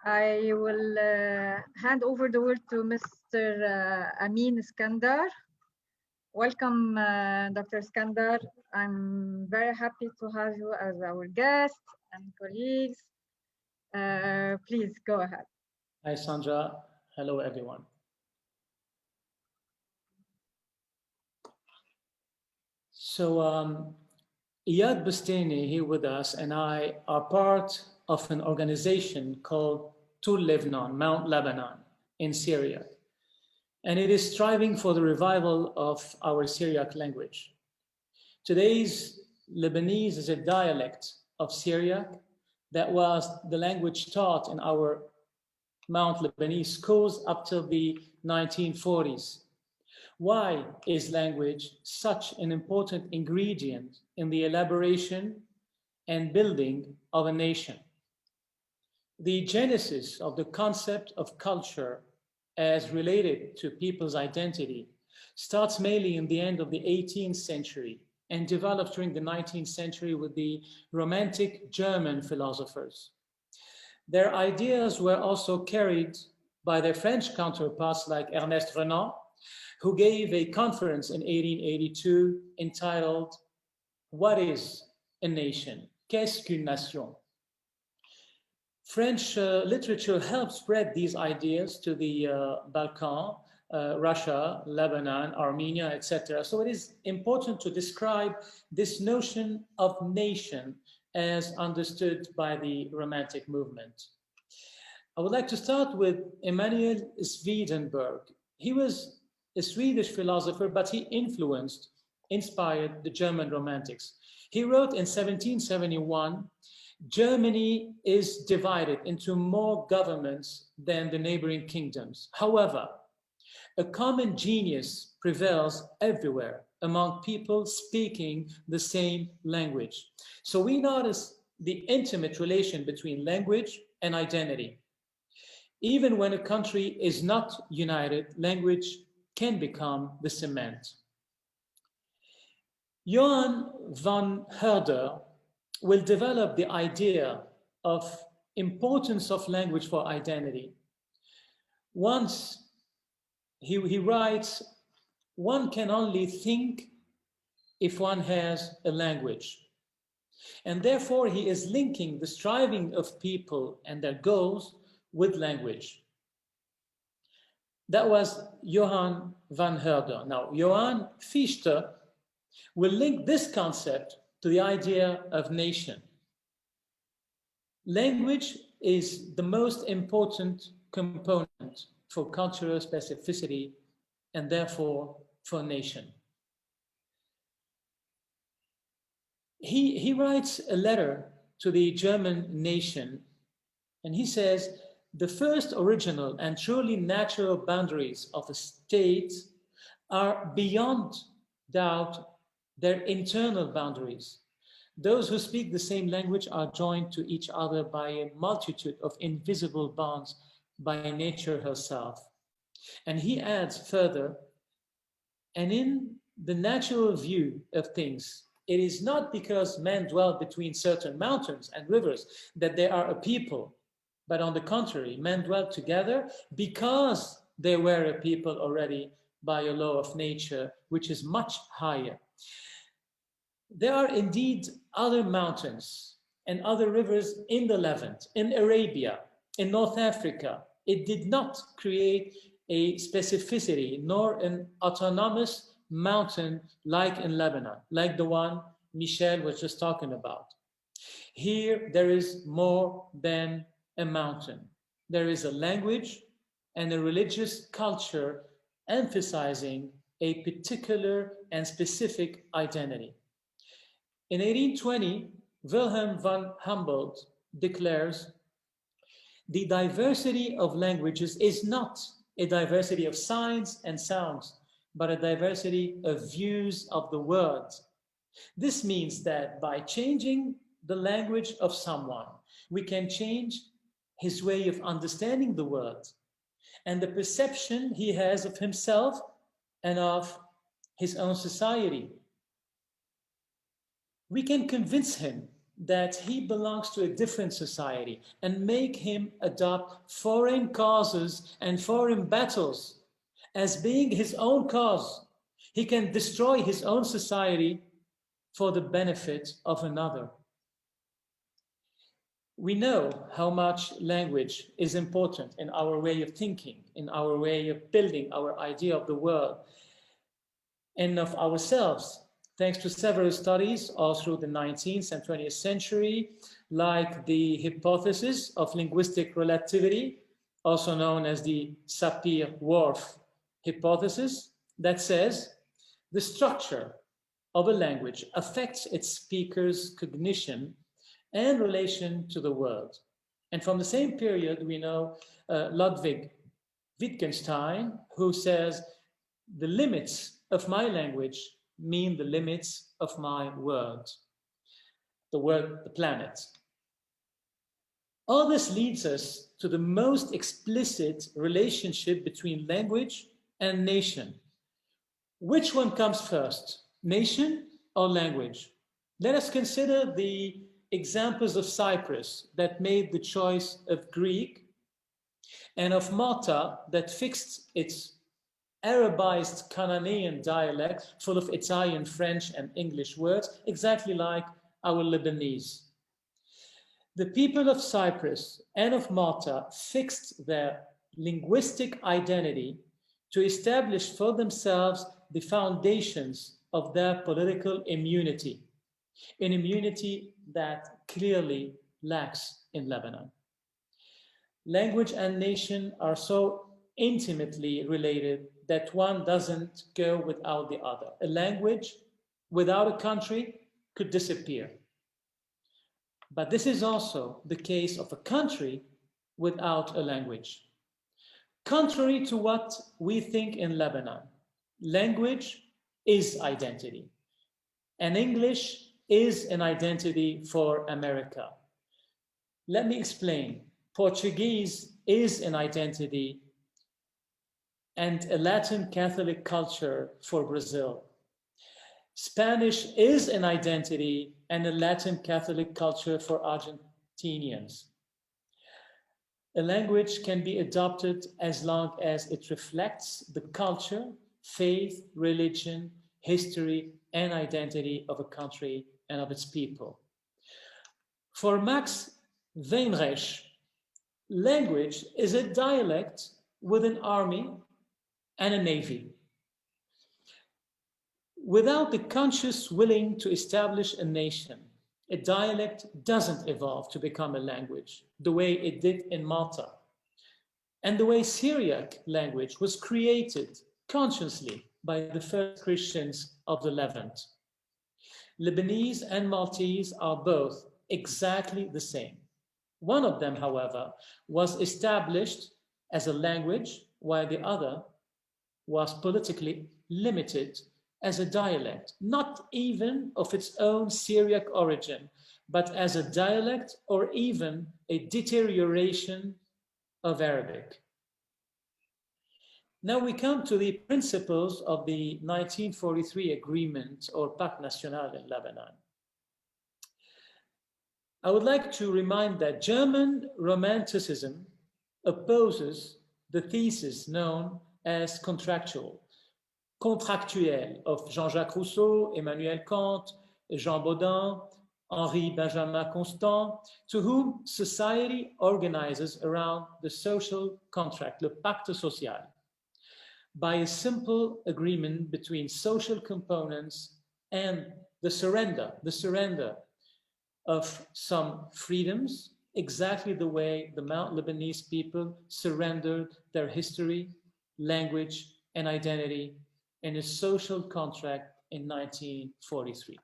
I will hand over the word to Mr. Amin Iskandar. Welcome, Dr. Iskandar. I'm very happy to have you as our guest and colleagues. Please go ahead. Hi, Sandra. Hello, everyone. So, Iyad Bustani here with us and I are part of an organization called Tul Lebanon, Mount Lebanon in Syria. And it is striving for the revival of our Syriac language. Today's Lebanese is a dialect of Syriac that was the language taught in our Mount Lebanese schools up till the 1940s. Why is language such an important ingredient in the elaboration and building of a nation? The genesis of the concept of culture as related to people's identity starts mainly in the end of the 18th century and developed during the 19th century with the Romantic German philosophers. Their ideas were also carried by their French counterparts like Ernest Renan, who gave a conference in 1882 entitled, "What is a Nation? Qu'est-ce qu'une nation?" French literature helped spread these ideas to the Balkan, Russia, Lebanon, Armenia, etc. So it is important to describe this notion of nation as understood by the Romantic movement. I would like to start with Emanuel Swedenborg. He was a Swedish philosopher, but he inspired the German Romantics. He wrote in 1771, "Germany is divided into more governments than the neighboring kingdoms. However, a common genius prevails everywhere among people speaking the same language." So we notice the intimate relation between language and identity. Even when a country is not united, language can become the cement. Johann van Herder will develop the idea of importance of language for identity. Once he writes, "One can only think if one has a language." And therefore he is linking the striving of people and their goals with language. That was Johann van Herder. Now, Johann Fichte will link this concept to the idea of nation. Language is the most important component for cultural specificity and therefore for nation. He writes a letter to the German nation and he says, "The first original and truly natural boundaries of a state are beyond doubt their internal boundaries. Those who speak the same language are joined to each other by a multitude of invisible bonds by nature herself." And he adds further, "And in the natural view of things, it is not because men dwell between certain mountains and rivers that they are a people, but on the contrary, men dwell together because they were a people already by a law of nature, which is much higher. There are indeed other mountains and other rivers in the Levant, in Arabia, in North Africa. It did not create a specificity nor an autonomous mountain like in Lebanon, like the one Michel was just talking about. Here, there is more than a mountain. There is a language and a religious culture emphasizing a particular and specific identity." In 1820, Wilhelm von Humboldt declares, "The diversity of languages is not a diversity of signs and sounds, but a diversity of views of the world." This means that by changing the language of someone, we can change his way of understanding the world and the perception he has of himself and of his own society. We can convince him that he belongs to a different society and make him adopt foreign causes and foreign battles as being his own cause. He can destroy his own society for the benefit of another. We know how much language is important in our way of thinking, in our way of building our idea of the world and of ourselves, thanks to several studies all through the 19th and 20th century, like the hypothesis of linguistic relativity, also known as the Sapir-Whorf hypothesis, that says the structure of a language affects its speaker's cognition and relation to the world. And from the same period, we know Ludwig Wittgenstein, who says the limits of my language mean the limits of my world, the planet. All this leads us to the most explicit relationship between language and nation. Which one comes first, nation or language? Let us consider the examples of Cyprus that made the choice of Greek and of Malta that fixed its Arabized Canaan dialect full of Italian, French, and English words, exactly like our Lebanese. The people of Cyprus and of Malta fixed their linguistic identity to establish for themselves the foundations of their political immunity, an immunity that clearly lacks in Lebanon. Language and nation are so intimately related that one doesn't go without the other. A language without a country could disappear. But this is also the case of a country without a language. Contrary to what we think in Lebanon, language is identity, and English is an identity for America. Let me explain. Portuguese is an identity and a Latin Catholic culture for Brazil. Spanish is an identity and a Latin Catholic culture for Argentinians. A language can be adopted as long as it reflects the culture, faith, religion, history, and identity of a country and of its people. For Max Weinreich, language is a dialect with an army and a navy. Without the conscious willing to establish a nation, a dialect doesn't evolve to become a language the way it did in Malta, and the way Syriac language was created consciously by the first Christians of the Levant. Lebanese and Maltese are both exactly the same. One of them, however, was established as a language, while the other was politically limited as a dialect, not even of its own Syriac origin, but as a dialect or even a deterioration of Arabic. Now we come to the principles of the 1943 agreement or Pacte National in Lebanon. I would like to remind that German Romanticism opposes the thesis known as contractuel of Jean-Jacques Rousseau, Emmanuel Kant, Jean Baudin, Henri Benjamin Constant, to whom society organizes around the social contract, le pacte social, by a simple agreement between social components and the surrender of some freedoms, exactly the way the Mount Lebanese people surrendered their history, language, and identity in a social contract in 1943.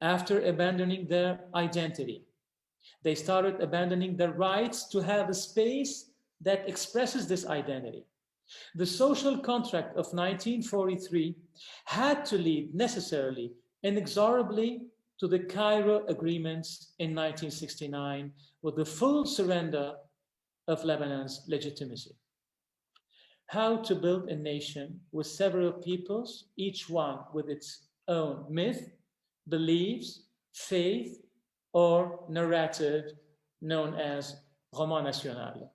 After abandoning their identity, they started abandoning their rights to have a space that expresses this identity. The social contract of 1943 had to lead necessarily, inexorably, to the Cairo agreements in 1969 with the full surrender of Lebanon's legitimacy. How to build a nation with several peoples, each one with its own myth, beliefs, faith, or narrative known as roman national.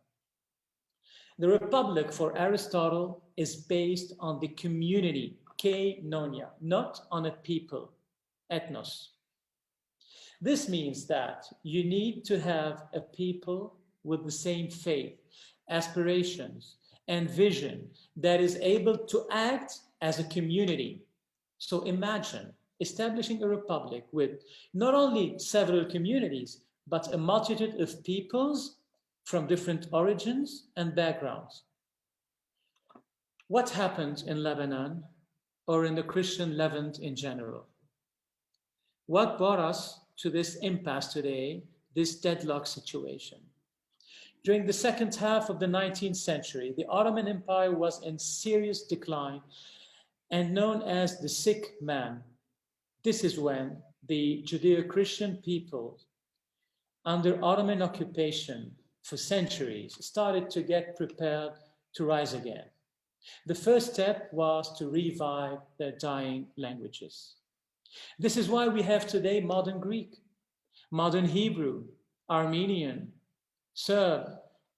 The republic for Aristotle is based on the community, koinonia, not on a people, ethnos. This means that you need to have a people with the same faith, aspirations, and vision that is able to act as a community. So imagine establishing a republic with not only several communities, but a multitude of peoples from different origins and backgrounds. What happened in Lebanon or in the Christian Levant in general? What brought us to this impasse today, this deadlock situation? During the second half of the 19th century, the Ottoman Empire was in serious decline and known as the sick man. This is when the Judeo-Christian people under Ottoman occupation for centuries started to get prepared to rise again. The first step was to revive their dying languages. This is why we have today modern Greek, modern Hebrew, Armenian, Serb,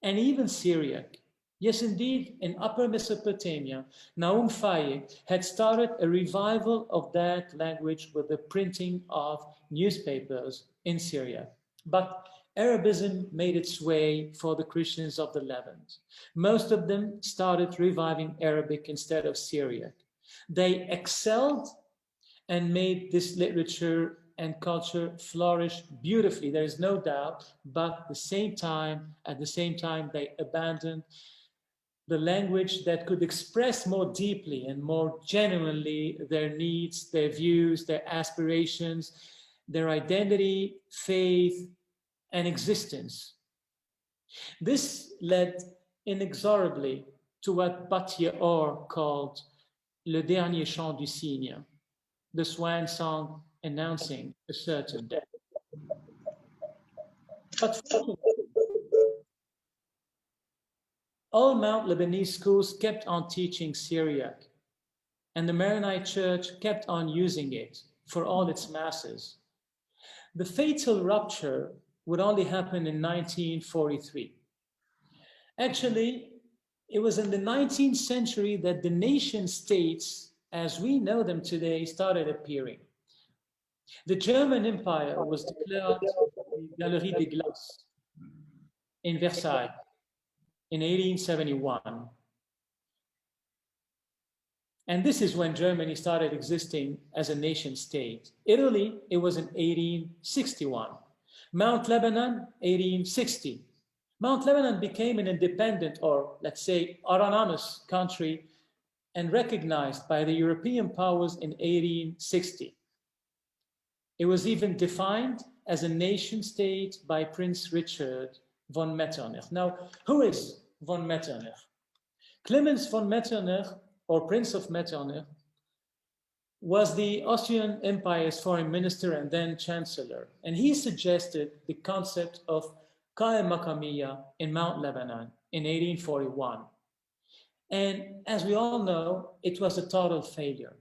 and even Syriac. Yes, indeed, in Upper Mesopotamia, Naum Faye had started a revival of that language with the printing of newspapers in Syria. But Arabism made its way for the Christians of the Levant. Most of them started reviving Arabic instead of Syriac. They excelled and made this literature and culture flourish beautifully, there is no doubt, but at the same time, they abandoned the language that could express more deeply and more genuinely their needs, their views, their aspirations, their identity, faith, and existence. This led inexorably to what Battier called le dernier chant du cygne, the swan song announcing a certain death. But fortunately, all Mount Lebanese schools kept on teaching Syriac, and the Maronite Church kept on using it for all its masses. The fatal rupture would only happen in 1943. Actually, it was in the 19th century that the nation states, as we know them today, started appearing. The German Empire was declared the Galerie des Glaces in Versailles in 1871. And this is when Germany started existing as a nation state. Italy, it was in 1861. Mount Lebanon, 1860. Mount Lebanon became an independent, or let's say autonomous country, and recognized by the European powers in 1860. It was even defined as a nation state by Prince Richard von Metternich. Now, who is von Metternich? Clemens von Metternich, or Prince of Metternich, was the Austrian Empire's foreign minister and then chancellor. And he suggested the concept of Qa'im Maqamiyya in Mount Lebanon in 1841. And as we all know, it was a total failure.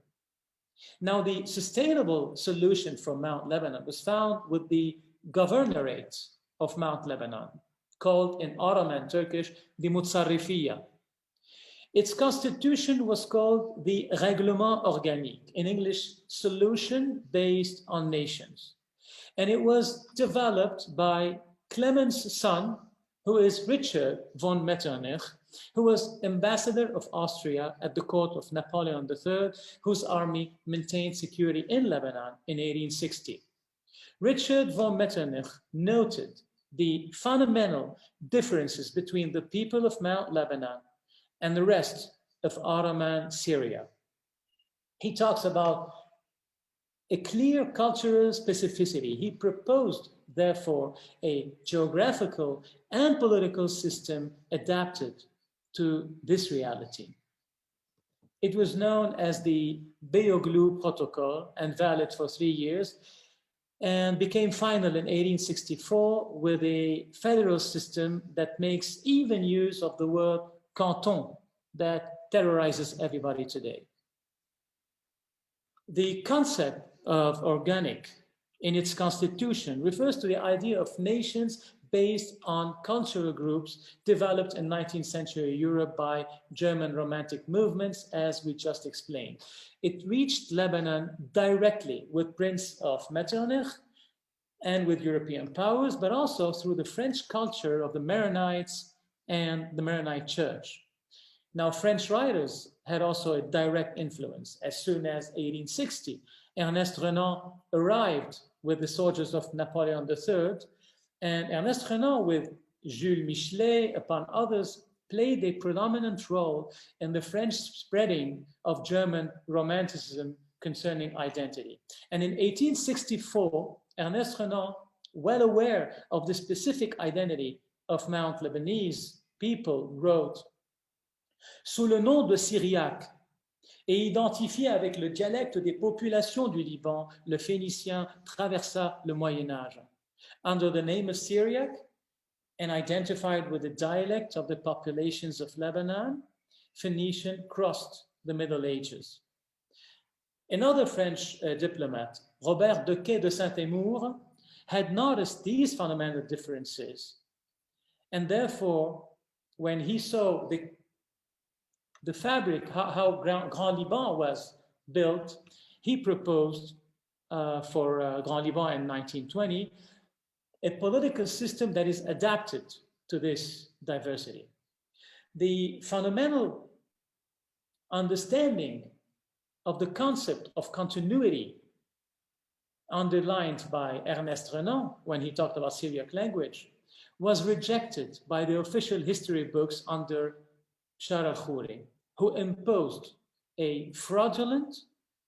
Now, the sustainable solution for Mount Lebanon was found with the governorate of Mount Lebanon, called in Ottoman Turkish, the Mutsarrifiyya. Its constitution was called the Règlement Organique, in English, solution based on nations. And it was developed by Clemens' son, who is Richard von Metternich, who was ambassador of Austria at the court of Napoleon III, whose army maintained security in Lebanon in 1860. Richard von Metternich noted the fundamental differences between the people of Mount Lebanon and the rest of Ottoman Syria. He talks about a clear cultural specificity. He proposed, therefore, a geographical and political system adapted to this reality. It was known as the Beyoğlu Protocol and valid for 3 years, and became final in 1864 with a federal system that makes even use of the word canton that terrorizes everybody today. The concept of organic in its constitution refers to the idea of nations based on cultural groups developed in 19th century Europe by German Romantic movements, as we just explained. It reached Lebanon directly with Prince of Metternich and with European powers, but also through the French culture of the Maronites and the Maronite Church. Now, French writers had also a direct influence. As soon as 1860, Ernest Renan arrived with the soldiers of Napoleon III, and Ernest Renan, with Jules Michelet, upon others, played a predominant role in the French spreading of German Romanticism concerning identity. And in 1864, Ernest Renan, well aware of the specific identity of Mount Lebanese people, wrote, sous le nom de Syriaque et identifié avec le dialecte des populations du Liban, le Phénicien traversa le Moyen Âge. Under the name of Syriac and identified with the dialect of the populations of Lebanon, Phoenician crossed the Middle Ages. Another French diplomat, Robert de Quay de Saint-Amour, had noticed these fundamental differences. And therefore, when he saw the fabric, how Grand Liban was built, he proposed for Grand Liban in 1920, a political system that is adapted to this diversity. The fundamental understanding of the concept of continuity underlined by Ernest Renan when he talked about Syriac language was rejected by the official history books under Bishar al-Khoury, who imposed a fraudulent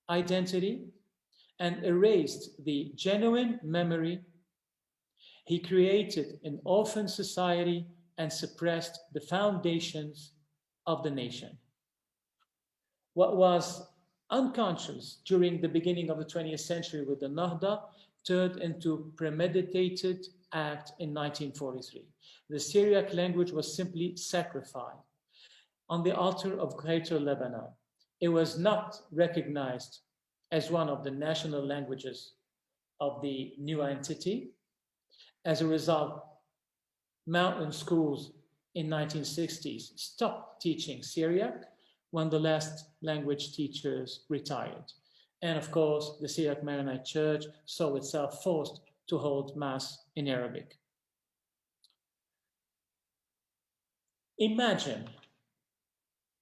identity and erased the genuine memory. He created an orphan society and suppressed the foundations of the nation. What was unconscious during the beginning of the 20th century with the Nahda turned into premeditated act in 1943. The Syriac language was simply sacrificed on the altar of Greater Lebanon. It was not recognized as one of the national languages of the new entity. As a result, mountain schools in 1960s stopped teaching Syriac when the last language teachers retired. And of course, the Syriac Maronite Church saw itself forced to hold Mass in Arabic. Imagine,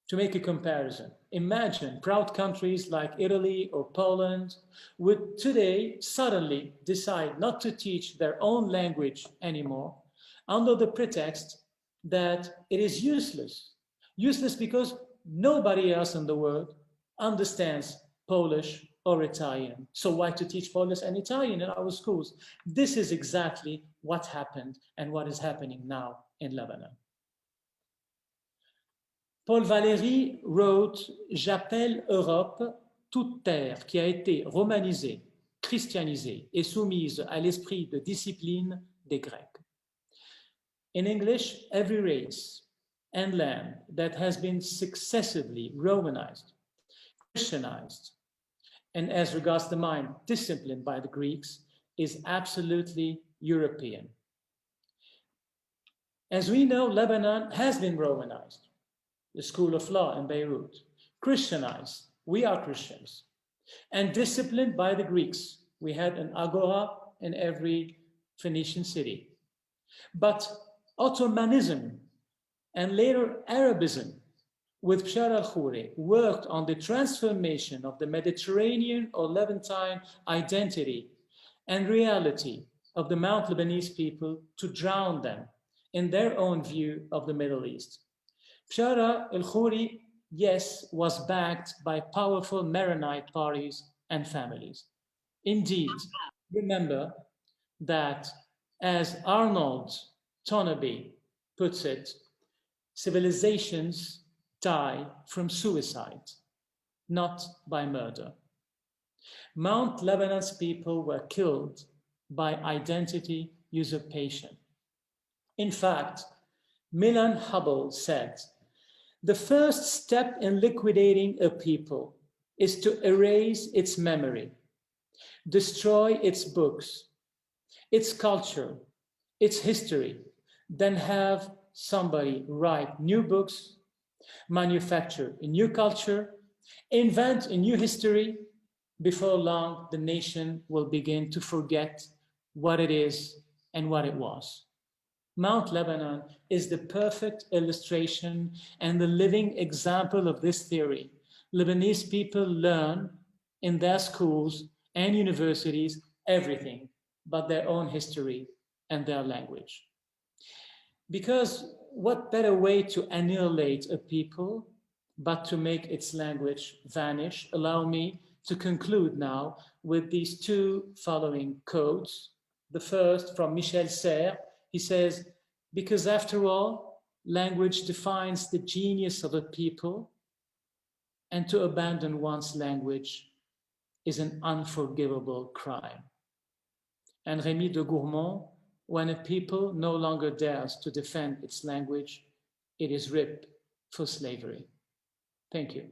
to make a comparison, imagine proud countries like Italy or Poland would today suddenly decide not to teach their own language anymore under the pretext that it is useless. Useless because nobody else in the world understands Polish or Italian. So why to teach Polish and Italian in our schools? This is exactly what happened and what is happening now in Lebanon. Paul Valéry wrote « J'appelle Europe toute terre qui a été romanisée, christianisée et soumise à l'esprit de discipline des Grecs. » In English, every race and land that has been successively Romanized, Christianized, and as regards the mind, disciplined by the Greeks, is absolutely European. As we know, Lebanon has been Romanized. The School of Law in Beirut, Christianized, we are Christians, and disciplined by the Greeks. We had an agora in every Phoenician city. But Ottomanism and later Arabism with Bishar al-Khoury worked on the transformation of the Mediterranean or Levantine identity and reality of the Mount Lebanese people to drown them in their own view of the Middle East. Bishar al-Khoury, yes, was backed by powerful Maronite parties and families. Indeed, remember that, as Arnold Toynbee puts it, civilizations die from suicide, not by murder. Mount Lebanon's people were killed by identity usurpation. In fact, Milan Hubble said, the first step in liquidating a people is to erase its memory. destroy its books, its culture, its history, then have somebody write new books, manufacture a new culture, invent a new history. Before long, the nation will begin to forget what it is and what it was. Mount Lebanon is the perfect illustration and the living example of this theory. Lebanese people learn in their schools and universities everything but their own history and their language. Because what better way to annihilate a people but to make its language vanish? Allow me to conclude now with these two following quotes. The first from Michel Serres. He says, because after all, language defines the genius of a people, and to abandon one's language is an unforgivable crime. And Rémy de Gourmont, when a people no longer dares to defend its language, it is ripe for slavery. Thank you.